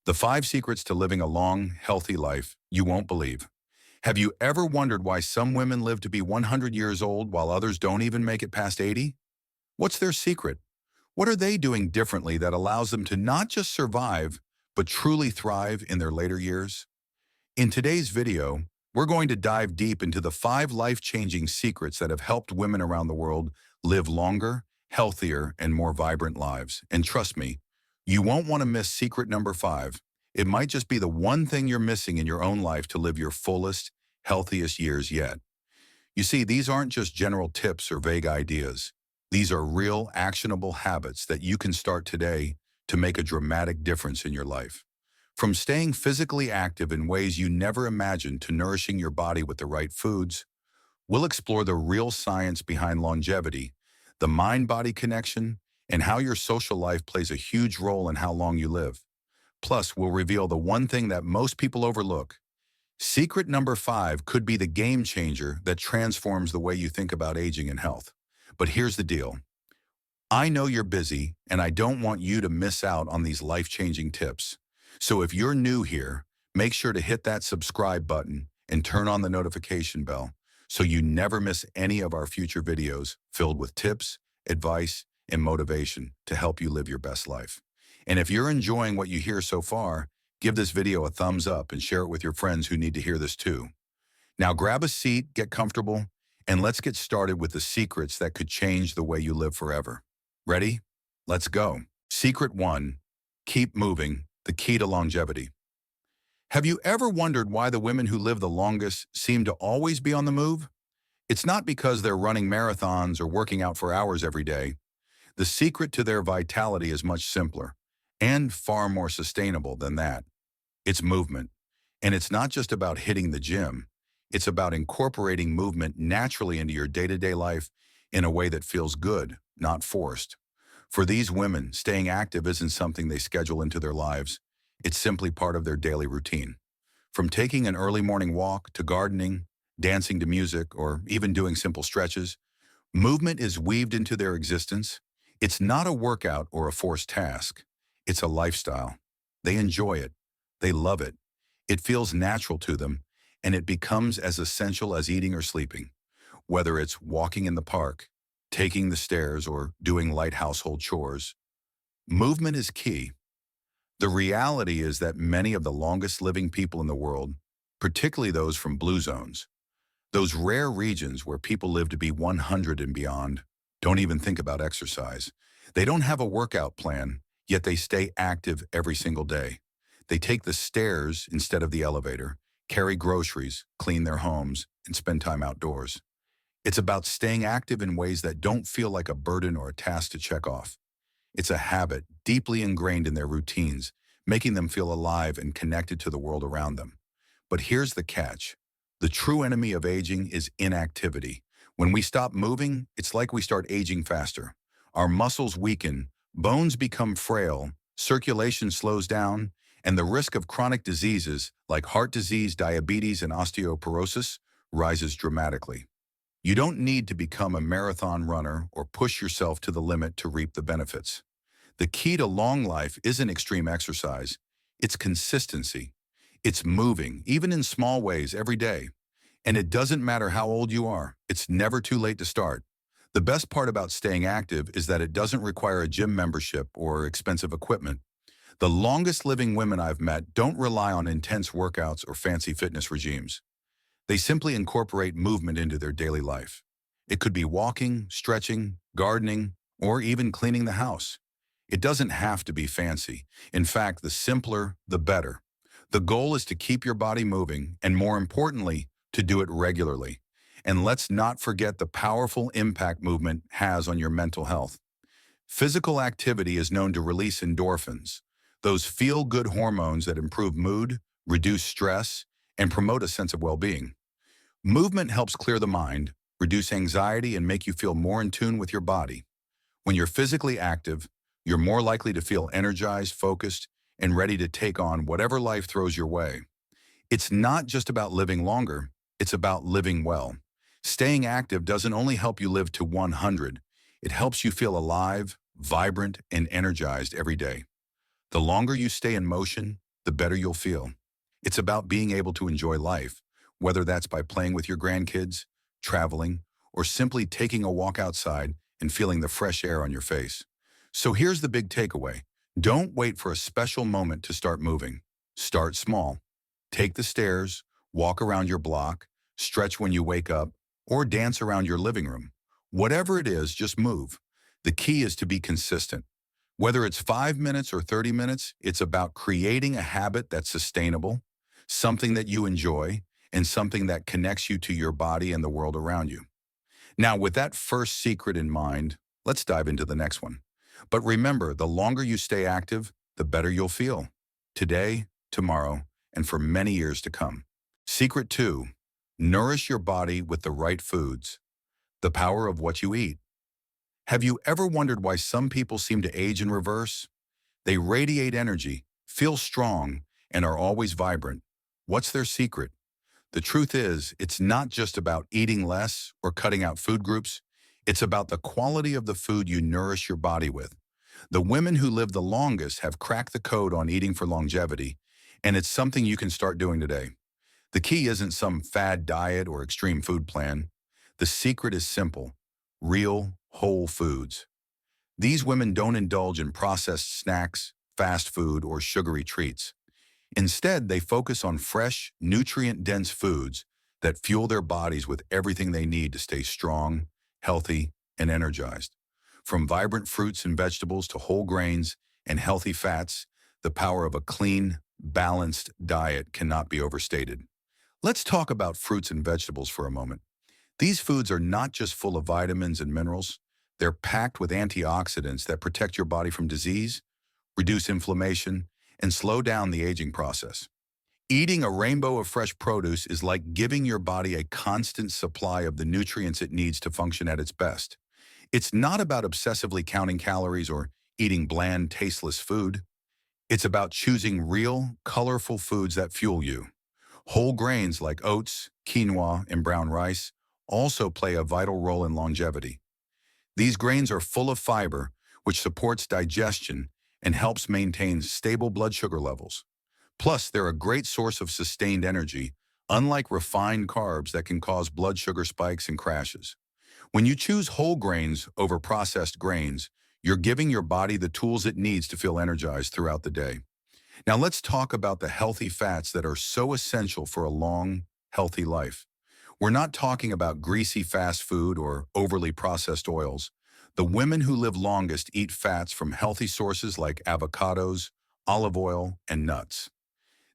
The 5 secrets to living a long, healthy life you won't believe. Have you ever wondered why some women live to be 100 years old while others don't even make it past 80? What's their secret? What are they doing differently that allows them to not just survive, but truly thrive in their later years? In today's video, we're going to dive deep into the 5 life-changing secrets that have helped women around the world live longer, healthier, and more vibrant lives. And trust me, you won't want to miss secret number 5. It might just be the one thing you're missing in your own life to live your fullest, healthiest years yet. You see, these aren't just general tips or vague ideas. These are real, actionable habits that you can start today to make a dramatic difference in your life. From staying physically active in ways you never imagined to nourishing your body with the right foods, we'll explore the real science behind longevity, the mind-body connection, and how your social life plays a huge role in how long you live. Plus, we'll reveal the one thing that most people overlook. Secret number 5 could be the game changer that transforms the way you think about aging and health. But here's the deal. I know you're busy, and I don't want you to miss out on these life-changing tips. So if you're new here, make sure to hit that subscribe button and turn on the notification bell so you never miss any of our future videos filled with tips, advice, and motivation to help you live your best life. And if you're enjoying what you hear so far, give this video a thumbs up and share it with your friends who need to hear this too. Now grab a seat, get comfortable, and let's get started with the secrets that could change the way you live forever. Ready? Let's go. Secret 1. Keep moving, the key to longevity. Have you ever wondered why the women who live the longest seem to always be on the move? It's not because they're running marathons or working out for hours every day. The secret to their vitality is much simpler and far more sustainable than that. It's movement. And it's not just about hitting the gym. It's about incorporating movement naturally into your day-to-day life in a way that feels good, not forced. For these women, staying active isn't something they schedule into their lives. It's simply part of their daily routine. From taking an early morning walk to gardening, dancing to music, or even doing simple stretches, movement is weaved into their existence. It's not a workout or a forced task. It's a lifestyle. They enjoy it. They love it. It feels natural to them, and it becomes as essential as eating or sleeping. Whether it's walking in the park, taking the stairs, or doing light household chores, movement is key. The reality is that many of the longest living people in the world, particularly those from blue zones, those rare regions where people live to be 100 and beyond, don't even think about exercise. They don't have a workout plan, yet they stay active every single day. They take the stairs instead of the elevator, carry groceries, clean their homes, and spend time outdoors. It's about staying active in ways that don't feel like a burden or a task to check off. It's a habit deeply ingrained in their routines, making them feel alive and connected to the world around them. But here's the catch. The true enemy of aging is inactivity. When we stop moving, it's like we start aging faster. Our muscles weaken, bones become frail, circulation slows down, and the risk of chronic diseases like heart disease, diabetes, and osteoporosis rises dramatically. You don't need to become a marathon runner or push yourself to the limit to reap the benefits. The key to long life isn't extreme exercise. It's consistency. It's moving, even in small ways, every day. And it doesn't matter how old you are. It's never too late to start. The best part about staying active is that it doesn't require a gym membership or expensive equipment. The longest living women I've met don't rely on intense workouts or fancy fitness regimes. They simply incorporate movement into their daily life. It could be walking, stretching, gardening, or even cleaning the house. It doesn't have to be fancy. In fact, the simpler, the better. The goal is to keep your body moving, and more importantly, to do it regularly. And let's not forget the powerful impact movement has on your mental health. Physical activity is known to release endorphins, those feel-good hormones that improve mood, reduce stress, and promote a sense of well-being. Movement helps clear the mind, reduce anxiety, and make you feel more in tune with your body. When you're physically active, you're more likely to feel energized, focused, and ready to take on whatever life throws your way. It's not just about living longer, it's about living well. Staying active doesn't only help you live to 100, it helps you feel alive, vibrant, and energized every day. The longer you stay in motion, the better you'll feel. It's about being able to enjoy life, whether that's by playing with your grandkids, traveling, or simply taking a walk outside and feeling the fresh air on your face. So here's the big takeaway. Don't wait for a special moment to start moving. Start small. Take the stairs, walk around your block, stretch when you wake up, or dance around your living room. Whatever it is, just move. The key is to be consistent. Whether it's 5 minutes or 30 minutes, it's about creating a habit that's sustainable, something that you enjoy, and something that connects you to your body and the world around you. Now, with that first secret in mind, let's dive into the next one. But remember, the longer you stay active, the better you'll feel. Today, tomorrow, and for many years to come. Secret 2. Nourish your body with the right foods. The power of what you eat. Have you ever wondered why some people seem to age in reverse? They radiate energy, feel strong, and are always vibrant. What's their secret? The truth is, it's not just about eating less or cutting out food groups. It's about the quality of the food you nourish your body with. The women who live the longest have cracked the code on eating for longevity, and it's something you can start doing today. The key isn't some fad diet or extreme food plan. The secret is simple: real, whole foods. These women don't indulge in processed snacks, fast food, or sugary treats. Instead, they focus on fresh, nutrient-dense foods that fuel their bodies with everything they need to stay strong, healthy, and energized. From vibrant fruits and vegetables to whole grains and healthy fats, the power of a clean, balanced diet cannot be overstated. Let's talk about fruits and vegetables for a moment. These foods are not just full of vitamins and minerals, they're packed with antioxidants that protect your body from disease, reduce inflammation, and slow down the aging process. Eating a rainbow of fresh produce is like giving your body a constant supply of the nutrients it needs to function at its best. It's not about obsessively counting calories or eating bland, tasteless food. It's about choosing real, colorful foods that fuel you. Whole grains like oats, quinoa, and brown rice also play a vital role in longevity. These grains are full of fiber, which supports digestion and helps maintain stable blood sugar levels. Plus, they're a great source of sustained energy, unlike refined carbs that can cause blood sugar spikes and crashes. When you choose whole grains over processed grains, you're giving your body the tools it needs to feel energized throughout the day. Now let's talk about the healthy fats that are so essential for a long, healthy life. We're not talking about greasy fast food or overly processed oils. The women who live longest eat fats from healthy sources like avocados, olive oil, and nuts.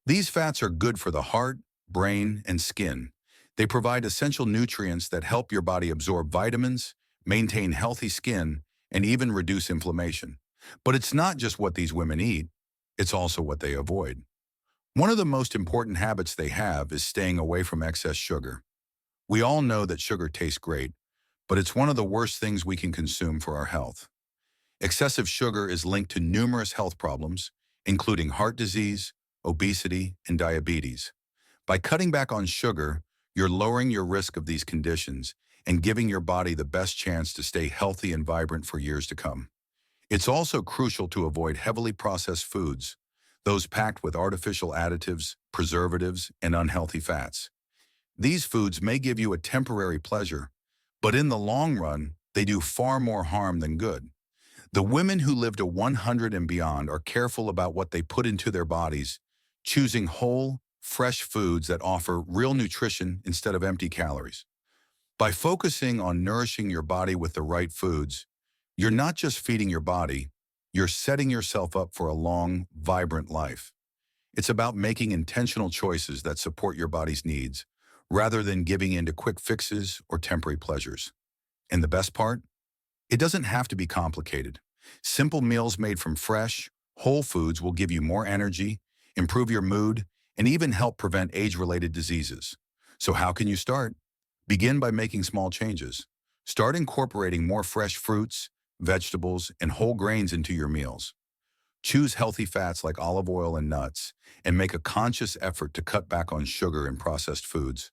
These fats are good for the heart, brain, and skin. They provide essential nutrients that help your body absorb vitamins, maintain healthy skin, and even reduce inflammation. But it's not just what these women eat, it's also what they avoid. One of the most important habits they have is staying away from excess sugar. We all know that sugar tastes great, but it's one of the worst things we can consume for our health. Excessive sugar is linked to numerous health problems, including heart disease, obesity, and diabetes. By cutting back on sugar, you're lowering your risk of these conditions and giving your body the best chance to stay healthy and vibrant for years to come. It's also crucial to avoid heavily processed foods, those packed with artificial additives, preservatives, and unhealthy fats. These foods may give you a temporary pleasure, but in the long run, they do far more harm than good. The women who live to 100 and beyond are careful about what they put into their bodies, choosing whole, fresh foods that offer real nutrition instead of empty calories. By focusing on nourishing your body with the right foods, you're not just feeding your body, you're setting yourself up for a long, vibrant life. It's about making intentional choices that support your body's needs, rather than giving in to quick fixes or temporary pleasures. And the best part? It doesn't have to be complicated. Simple meals made from fresh, whole foods will give you more energy, improve your mood, and even help prevent age-related diseases. So how can you start? Begin by making small changes. Start incorporating more fresh fruits, vegetables, and whole grains into your meals. Choose healthy fats like olive oil and nuts, and make a conscious effort to cut back on sugar and processed foods.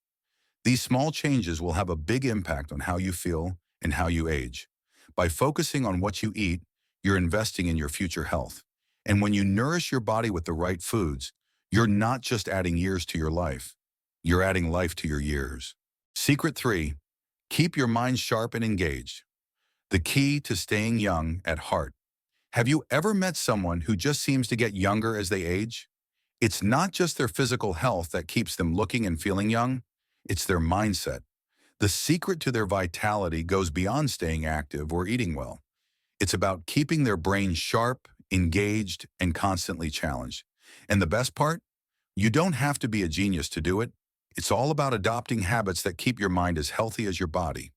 These small changes will have a big impact on how you feel and how you age. By focusing on what you eat, you're investing in your future health. And when you nourish your body with the right foods, You're not just adding years to your life, you're adding life to your years. Secret 3, keep your mind sharp and engaged. The key to staying young at heart. Have you ever met someone who just seems to get younger as they age? It's not just their physical health that keeps them looking and feeling young, it's their mindset. The secret to their vitality goes beyond staying active or eating well. It's about keeping their brain sharp, engaged, and constantly challenged. And the best part? You don't have to be a genius to do it. It's all about adopting habits that keep your mind as healthy as your body.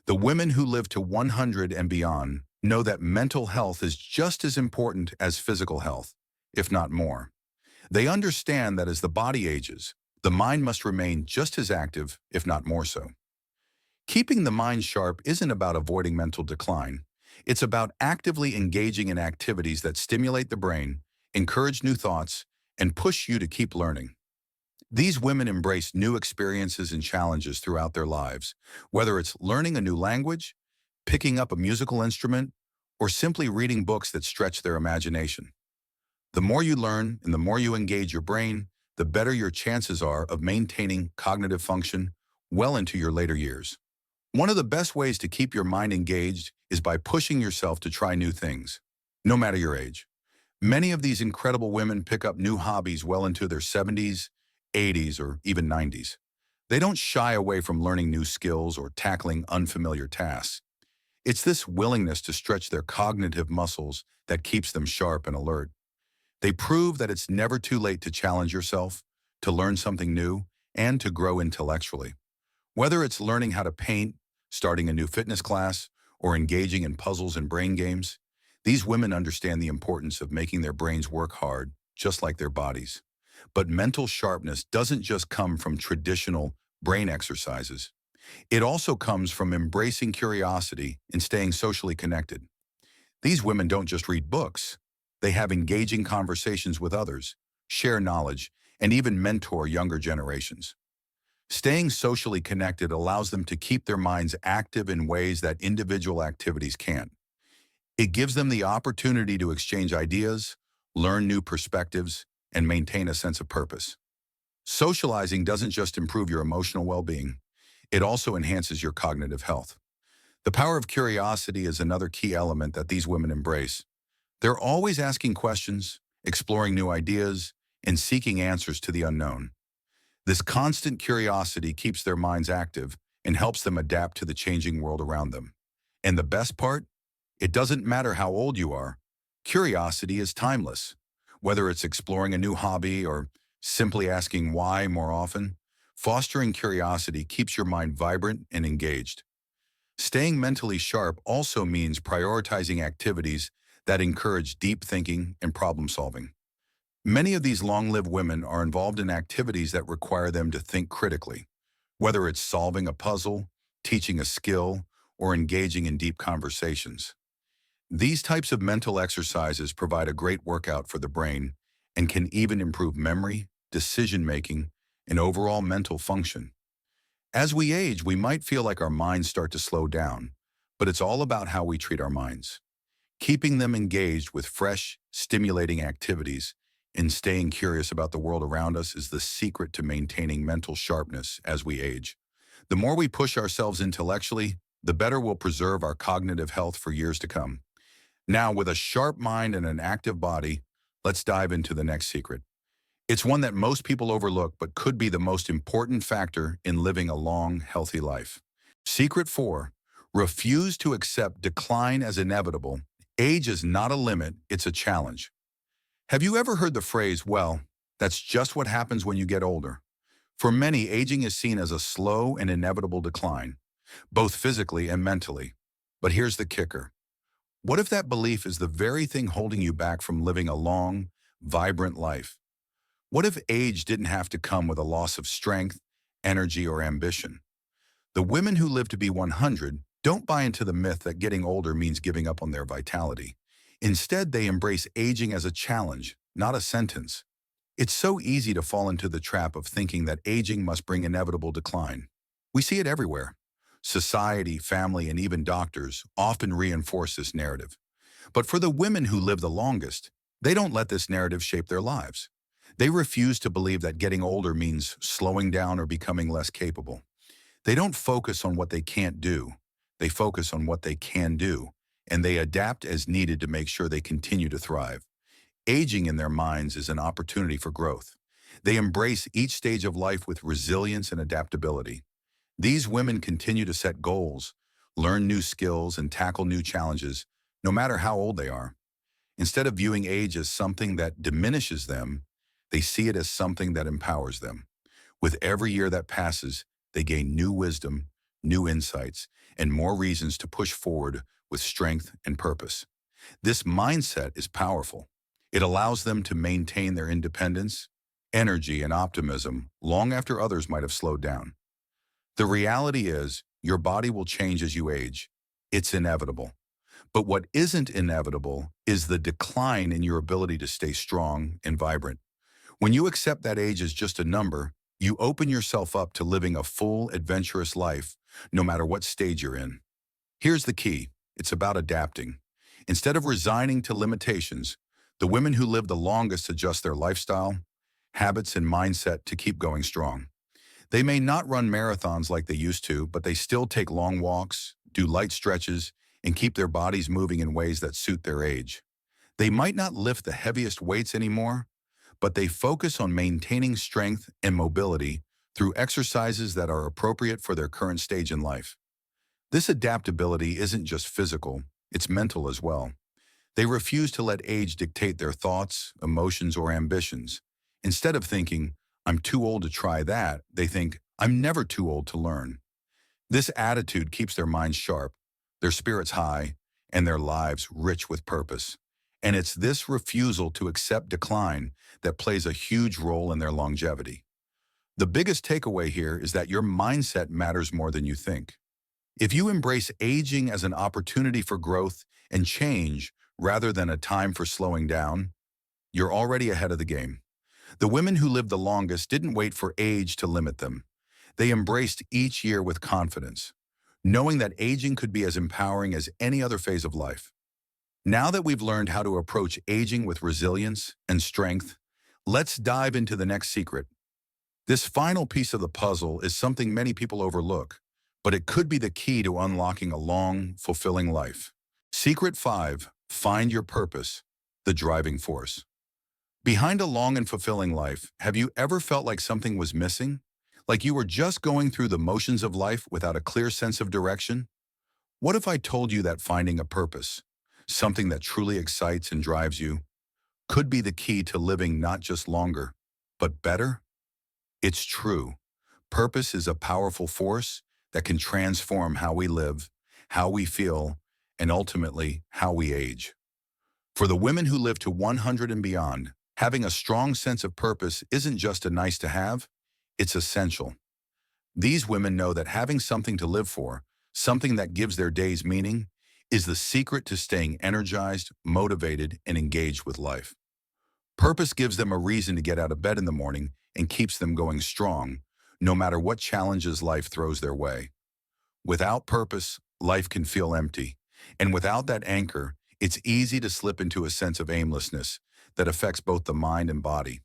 The women who live to 100 and beyond know that mental health is just as important as physical health, if not more. They understand that as the body ages, the mind must remain just as active, if not more so. Keeping the mind sharp isn't about avoiding mental decline. It's about actively engaging in activities that stimulate the brain, encourage new thoughts, and push you to keep learning. These women embrace new experiences and challenges throughout their lives, whether it's learning a new language, picking up a musical instrument, or simply reading books that stretch their imagination. The more you learn and the more you engage your brain, the better your chances are of maintaining cognitive function well into your later years. One of the best ways to keep your mind engaged is by pushing yourself to try new things, no matter your age. Many of these incredible women pick up new hobbies well into their 70s, 80s, or even 90s. They don't shy away from learning new skills or tackling unfamiliar tasks. It's this willingness to stretch their cognitive muscles that keeps them sharp and alert. They prove that it's never too late to challenge yourself, to learn something new, and to grow intellectually. Whether it's learning how to paint, starting a new fitness class, or engaging in puzzles and brain games, these women understand the importance of making their brains work hard, just like their bodies. But mental sharpness doesn't just come from traditional brain exercises. It also comes from embracing curiosity and staying socially connected. These women don't just read books. They have engaging conversations with others, share knowledge, and even mentor younger generations. Staying socially connected allows them to keep their minds active in ways that individual activities can't. It gives them the opportunity to exchange ideas, learn new perspectives, and maintain a sense of purpose. Socializing doesn't just improve your emotional well-being, it also enhances your cognitive health. The power of curiosity is another key element that these women embrace. They're always asking questions, exploring new ideas, and seeking answers to the unknown. This constant curiosity keeps their minds active and helps them adapt to the changing world around them. And the best part? It doesn't matter how old you are. Curiosity is timeless. Whether it's exploring a new hobby or simply asking why more often, fostering curiosity keeps your mind vibrant and engaged. Staying mentally sharp also means prioritizing activities that encourage deep thinking and problem solving. Many of these long-lived women are involved in activities that require them to think critically, whether it's solving a puzzle, teaching a skill, or engaging in deep conversations. These types of mental exercises provide a great workout for the brain and can even improve memory, decision-making, and overall mental function. As we age, we might feel like our minds start to slow down, but it's all about how we treat our minds. Keeping them engaged with fresh, stimulating activities and staying curious about the world around us is the secret to maintaining mental sharpness as we age. The more we push ourselves intellectually, the better we'll preserve our cognitive health for years to come. Now, with a sharp mind and an active body, let's dive into the next secret. It's one that most people overlook but could be the most important factor in living a long, healthy life. Secret 4, refuse to accept decline as inevitable. Age is not a limit, it's a challenge. Have you ever heard the phrase, well, that's just what happens when you get older? For many, aging is seen as a slow and inevitable decline, both physically and mentally. But here's the kicker. What if that belief is the very thing holding you back from living a long, vibrant life? What if age didn't have to come with a loss of strength, energy, or ambition? The women who live to be 100 don't buy into the myth that getting older means giving up on their vitality. Instead, they embrace aging as a challenge, not a sentence. It's so easy to fall into the trap of thinking that aging must bring inevitable decline. We see it everywhere. Society, family, and even doctors often reinforce this narrative. But for the women who live the longest, they don't let this narrative shape their lives. They refuse to believe that getting older means slowing down or becoming less capable. They don't focus on what they can't do. They focus on what they can do, and they adapt as needed to make sure they continue to thrive. Aging in their minds is an opportunity for growth. They embrace each stage of life with resilience and adaptability. These women continue to set goals, learn new skills, and tackle new challenges, no matter how old they are. Instead of viewing age as something that diminishes them, they see it as something that empowers them. With every year that passes, they gain new wisdom, new insights, and more reasons to push forward with strength and purpose. This mindset is powerful. It allows them to maintain their independence, energy, and optimism long after others might have slowed down. The reality is, your body will change as you age. It's inevitable. But what isn't inevitable is the decline in your ability to stay strong and vibrant. When you accept that age is just a number, you open yourself up to living a full, adventurous life, no matter what stage you're in. Here's the key. It's about adapting. Instead of resigning to limitations, the women who live the longest adjust their lifestyle, habits, and mindset to keep going strong. They may not run marathons like they used to, but they still take long walks, do light stretches, and keep their bodies moving in ways that suit their age. They might not lift the heaviest weights anymore, but they focus on maintaining strength and mobility through exercises that are appropriate for their current stage in life. This adaptability isn't just physical, it's mental as well. They refuse to let age dictate their thoughts, emotions, or ambitions. Instead of thinking, I'm too old to try that, they think, I'm never too old to learn. This attitude keeps their minds sharp, their spirits high, and their lives rich with purpose. And it's this refusal to accept decline that plays a huge role in their longevity. The biggest takeaway here is that your mindset matters more than you think. If you embrace aging as an opportunity for growth and change rather than a time for slowing down, you're already ahead of the game. The women who lived the longest didn't wait for age to limit them. They embraced each year with confidence, knowing that aging could be as empowering as any other phase of life. Now that we've learned how to approach aging with resilience and strength, let's dive into the next secret. This final piece of the puzzle is something many people overlook, but it could be the key to unlocking a long, fulfilling life. Secret 5, find your purpose, the driving force. Behind a long and fulfilling life, have you ever felt like something was missing? Like you were just going through the motions of life without a clear sense of direction? What if I told you that finding a purpose, something that truly excites and drives you, could be the key to living not just longer, but better? It's true. Purpose is a powerful force that can transform how we live, how we feel, and ultimately how we age. For the women who live to 100 and beyond, having a strong sense of purpose isn't just a nice to have, it's essential. These women know that having something to live for, something that gives their days meaning, is the secret to staying energized, motivated, and engaged with life. Purpose gives them a reason to get out of bed in the morning and keeps them going strong, no matter what challenges life throws their way. Without purpose, life can feel empty. And without that anchor, it's easy to slip into a sense of aimlessness that affects both the mind and body.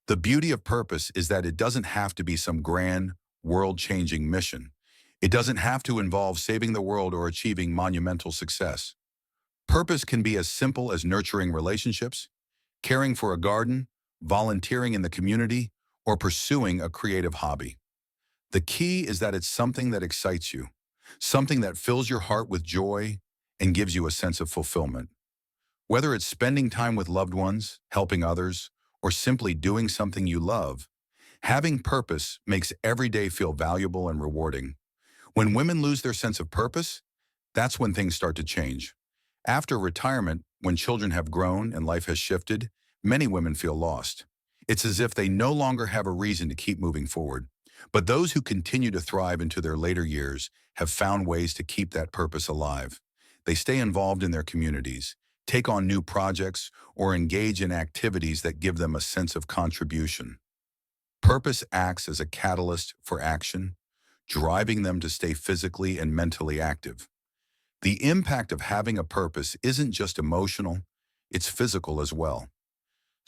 The beauty of purpose is that it doesn't have to be some grand, world-changing mission. It doesn't have to involve saving the world or achieving monumental success. Purpose can be as simple as nurturing relationships, caring for a garden, volunteering in the community, or pursuing a creative hobby. The key is that it's something that excites you, something that fills your heart with joy and gives you a sense of fulfillment. Whether it's spending time with loved ones, helping others, or simply doing something you love, having purpose makes every day feel valuable and rewarding. When women lose their sense of purpose, that's when things start to change. After retirement, when children have grown and life has shifted, many women feel lost. It's as if they no longer have a reason to keep moving forward. But those who continue to thrive into their later years have found ways to keep that purpose alive. They stay involved in their communities, take on new projects, or engage in activities that give them a sense of contribution. Purpose acts as a catalyst for action, driving them to stay physically and mentally active. The impact of having a purpose isn't just emotional, it's physical as well.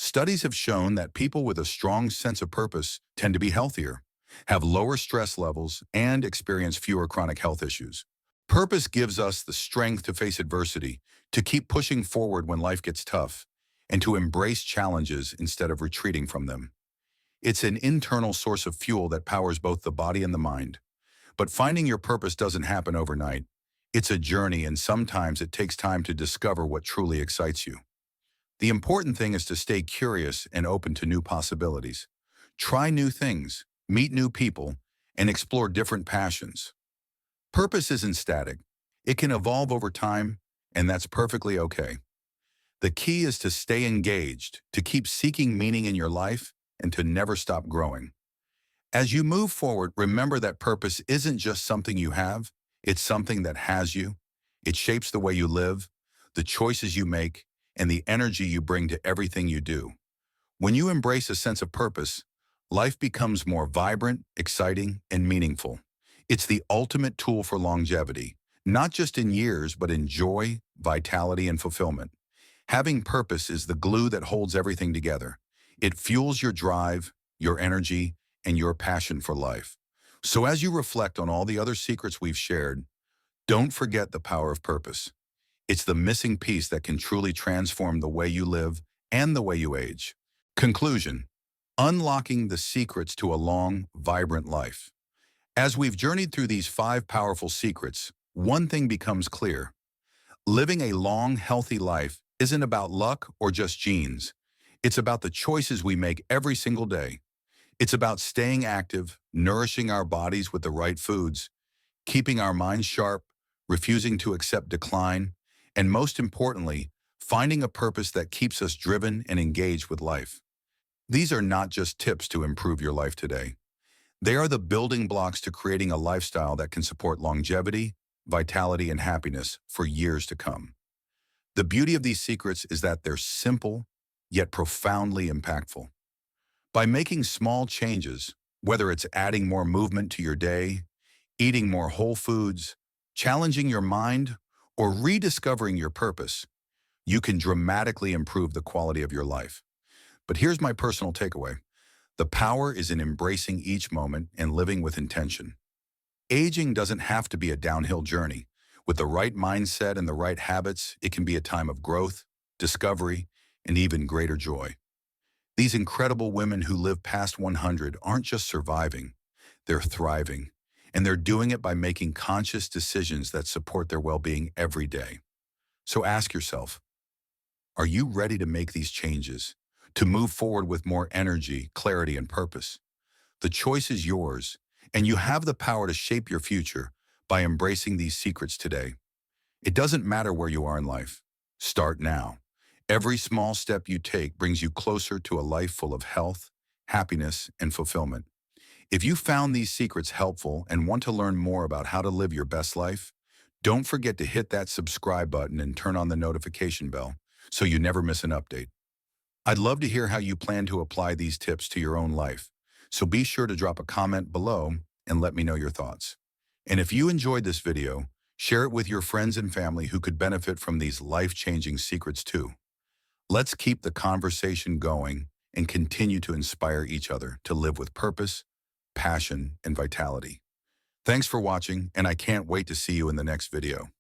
Studies have shown that people with a strong sense of purpose tend to be healthier, have lower stress levels, and experience fewer chronic health issues. Purpose gives us the strength to face adversity, to keep pushing forward when life gets tough, and to embrace challenges instead of retreating from them. It's an internal source of fuel that powers both the body and the mind. But finding your purpose doesn't happen overnight. It's a journey, and sometimes it takes time to discover what truly excites you. The important thing is to stay curious and open to new possibilities. Try new things, meet new people, and explore different passions. Purpose isn't static. It can evolve over time, and that's perfectly okay. The key is to stay engaged, to keep seeking meaning in your life, and to never stop growing. As you move forward, remember that purpose isn't just something you have, it's something that has you. It shapes the way you live, the choices you make, and the energy you bring to everything you do. When you embrace a sense of purpose, life becomes more vibrant, exciting, and meaningful. It's the ultimate tool for longevity, not just in years, but in joy, vitality, and fulfillment. Having purpose is the glue that holds everything together. It fuels your drive, your energy, and your passion for life. So as you reflect on all the other secrets we've shared, don't forget the power of purpose. It's the missing piece that can truly transform the way you live and the way you age. Conclusion: unlocking the secrets to a long, vibrant life. As we've journeyed through these 5 powerful secrets, one thing becomes clear. Living a long, healthy life isn't about luck or just genes. It's about the choices we make every single day. It's about staying active, nourishing our bodies with the right foods, keeping our minds sharp, refusing to accept decline, and most importantly, finding a purpose that keeps us driven and engaged with life. These are not just tips to improve your life today. They are the building blocks to creating a lifestyle that can support longevity, vitality, and happiness for years to come. The beauty of these secrets is that they're simple, yet profoundly impactful. By making small changes, whether it's adding more movement to your day, eating more whole foods, challenging your mind, or rediscovering your purpose, you can dramatically improve the quality of your life. But here's my personal takeaway. The power is in embracing each moment and living with intention. Aging doesn't have to be a downhill journey. With the right mindset and the right habits, it can be a time of growth, discovery, and even greater joy. These incredible women who live past 100 aren't just surviving, they're thriving. And they're doing it by making conscious decisions that support their well-being every day. So ask yourself, are you ready to make these changes, to move forward with more energy, clarity, and purpose? The choice is yours, and you have the power to shape your future by embracing these secrets today. It doesn't matter where you are in life. Start now. Every small step you take brings you closer to a life full of health, happiness, and fulfillment. If you found these secrets helpful and want to learn more about how to live your best life, don't forget to hit that subscribe button and turn on the notification bell so you never miss an update. I'd love to hear how you plan to apply these tips to your own life, so be sure to drop a comment below and let me know your thoughts. And if you enjoyed this video, share it with your friends and family who could benefit from these life-changing secrets too. Let's keep the conversation going and continue to inspire each other to live with purpose, passion, and vitality. Thanks for watching, and I can't wait to see you in the next video.